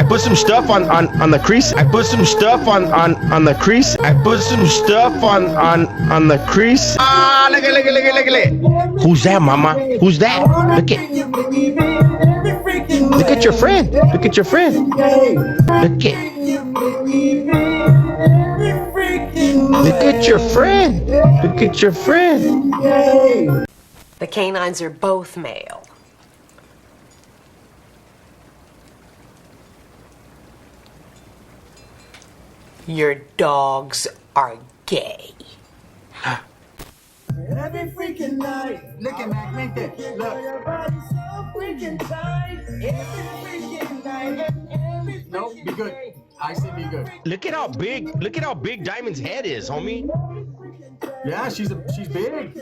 put some stuff on the crease. I put some stuff on the crease. I put some stuff on the crease. Ah, look at. Who's that, mama? Who's that? Look at your friend. Look at your friend. Look at your friend. Look at your friend. The canines are both male. Your dogs are gay. Every freaking night. Look at Mac, make that. Look. Your body's so freaking tight. Every freaking night. Nope, be good. I said be good. Look at how big Diamond's head is, homie. Yeah, she's big.